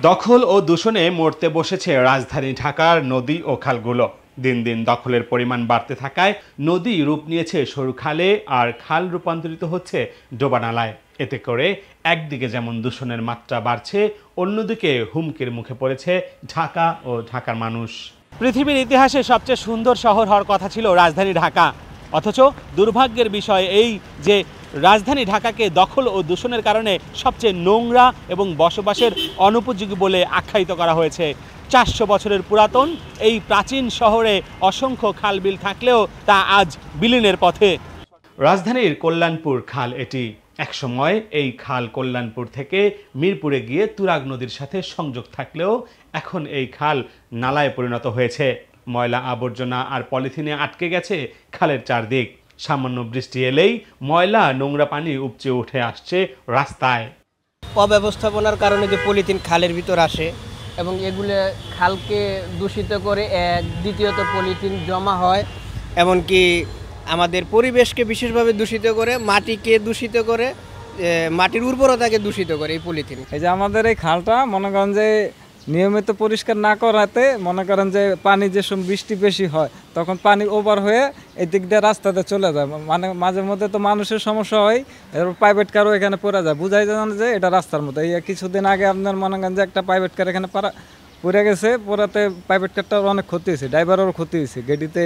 দখল ও দূষণে মরতে বসেছে রাজধানী ঢাকার নদী ও খালগুলো। দিন দিন দখলের পরিমাণ বাড়তে থাকায় নদী রূপ নিয়েছে সরু খালে, আর খাল রূপান্তরিত হচ্ছে ডোবানালায়। এতে করে একদিকে যেমন দূষণের মাত্রা বাড়ছে, অন্যদিকে হুমকির মুখে পড়েছে ঢাকা ও ঢাকার মানুষ। পৃথিবীর ইতিহাসে সবচেয়ে সুন্দর শহর হওয়ার কথা ছিল রাজধানী ঢাকা, অথচ দুর্ভাগ্যের বিষয় এই যে রাজধানী ঢাকাকে দখল ও দূষণের কারণে সবচেয়ে নোংরা এবং বসবাসের অনুপযোগী বলে আখ্যায়িত করা হয়েছে। 400 বছরের পুরাতন এই প্রাচীন শহরে অসংখ্য খালবিল থাকলেও তা আজ বিলীনের পথে। রাজধানীর কল্যাণপুর খাল এটি। একসময় এই খাল কল্যাণপুর থেকে মিরপুরে গিয়ে তুরাগ নদীর সাথে সংযোগ থাকলেও এখন এই খাল নালায় পরিণত হয়েছে। ময়লা আবর্জনা আর পলিথিনে আটকে গেছে খালের চারদিক। সামান্য বৃষ্টি এলেই ময়লা নোংরা পানি উপচে উঠে আসছে রাস্তায়। অব্যবস্থাপনার কারণে যে পলিথিন খালের ভিতর আসে এবং এগুলো খালকে দূষিত করে, দ্বিতীয়ত পলিথিন জমা হয়, এমনকি আমাদের পরিবেশকে বিশেষভাবে দূষিত করে, মাটিকে দূষিত করে, মাটির উর্বরতাকে দূষিত করে এই পলিথিন। এই যে আমাদের এই খালটা মনে করেন যে নিয়মিত পরিষ্কার না করাতে মনে করেন যে পানি যে সময় বৃষ্টি বেশি হয় তখন পানি ওভার হয়ে এদিক দিয়ে রাস্তাতে চলে যায়, মানে মাঝে মধ্যে তো মানুষের সমস্যা হয়, এরপর প্রাইভেট কারও এখানে পড়ে যায়, বুঝাই যায় যে এটা রাস্তার মতো। এই কিছুদিন আগে আপনার মনে করেন যে একটা প্রাইভেট কার এখানে পড়ে গেছে, পড়াতে প্রাইভেট কারটার অনেক ক্ষতি হয়েছে, ড্রাইভারেরও ক্ষতি হয়েছে, গেডিতে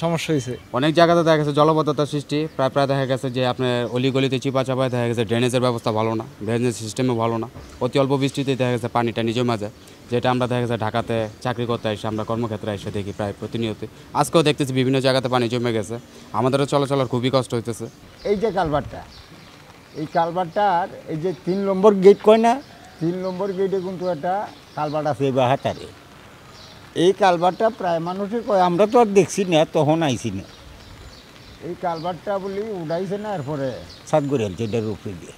সমস্যা হয়েছে। অনেক জায়গাতে দেখা গেছে জলবদ্ধতার সৃষ্টি, প্রায় দেখা গেছে যে আপনার অলিগলিতে চিপা চাপায় দেখা গেছে ড্রেনেজের ব্যবস্থা ভালো না, ড্রেনেজ সিস্টেমও ভালো না। অতি অল্প বৃষ্টিতে দেখা গেছে পানিটা জমে যায়, যেটা আমরা দেখা গেছে ঢাকাতে চাকরি করতে এসে আমরা কর্মক্ষেত্রে এসে দেখি প্রায় প্রতিনিয়ত। আজকেও দেখতেছি বিভিন্ন জায়গাতে পানি জমে গেছে, আমাদেরও চলাচলের খুবই কষ্ট হইতেছে। এই যে কালভারটা, এই কালভারটার এই যে 3 নম্বর গেট কয় না, 3 নম্বর গেটে কিন্তু একটা কালভার আছে হাতারে। এই কালভারটা প্রায় মানুষের কয়, আমরা তো আর দেখছি না, তখন আইছি না। এই কালভারটা বলি উঠাইছে না, এরপরে সাত করে হেলছে এটার উপরে দিয়ে,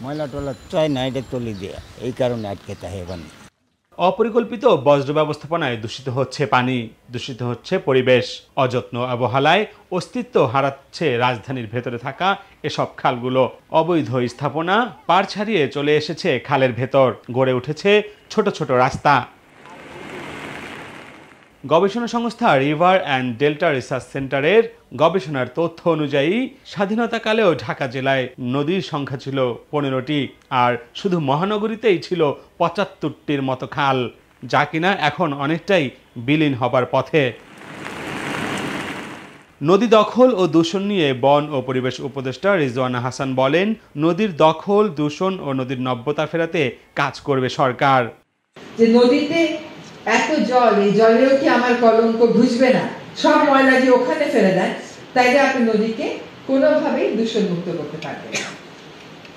ময়লা টলা চায় না, এটা তলি দিয়ে, এই কারণে আটকে থাকে পানি। অপরিকল্পিত বজ্র ব্যবস্থাপনায় দূষিত হচ্ছে পানি, দূষিত হচ্ছে পরিবেশ। অযত্ন অবহেলায় অস্তিত্ব হারাচ্ছে রাজধানীর ভেতরে থাকা এসব খালগুলো। অবৈধ স্থাপনা পার ছাড়িয়ে চলে এসেছে খালের ভেতর, গড়ে উঠেছে ছোট ছোট রাস্তা। গবেষণা সংস্থা রিভার অ্যান্ড ডেল্টা রিসার্চ সেন্টারের গবেষণার তথ্য অনুযায়ী স্বাধীনতাকালেও ঢাকা জেলায় নদীর সংখ্যা ছিল 15টি, আর শুধু মহানগরীতেই ছিল 75টির মতো খাল, যা কিনা এখন অনেকটাই বিলীন হবার পথে। নদী দখল ও দূষণ নিয়ে বন ও পরিবেশ উপদেষ্টা রিজওয়ানা হাসান বলেন, নদীর দখল, দূষণ ও নদীর নব্যতা ফেরাতে কাজ করবে সরকার। যে নদীতে এত জল, এই জলেও কি আমার কলঙ্ক ঘুষবে না? সব ময়লা যে ওখানে ফেলে দেন, তাইলে আপনি নদীকে কোনোভাবেই দূষণ মুক্ত করতে পারবেন না।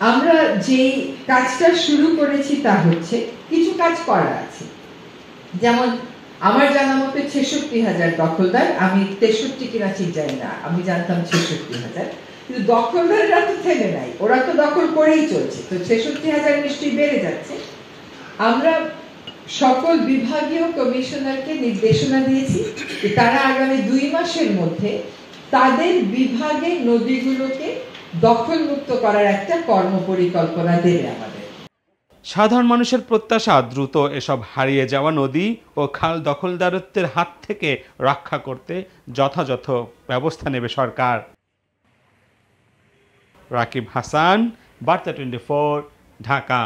আমরা যে কাজটা শুরু করেছি তা হচ্ছে, কিছু কাজ করা আছে। যেমন আমার জানা মতে 66,000 দখলদার, আমি 63 কিনা ঠিক জানি না, আমি জানতাম 66,000, কিন্তু দখলদাররা তো থেমে নাই, ওরা তো দখল করেই চলছে, তো 66,000 নিশ্চয়ই বেড়ে যাচ্ছে। আমরা সকল বিভাগীয় কমিশনারকে নির্দেশনা দিয়েছি যে তারা আগামী 2 মাসের মধ্যে তাদের বিভাগে নদীগুলোকে দখল মুক্ত করার একটা কর্মপরিকল্পনা দেবে আমাদের। সাধারণ মানুষের প্রত্যাশা দ্রুত এসব হারিয়ে যাওয়া নদী ও খাল দখলদারত্বের হাত থেকে রক্ষা করতে যথাযথ ব্যবস্থা নেবে সরকার। রাকিব হাসান, বার্তা 24, ঢাকা।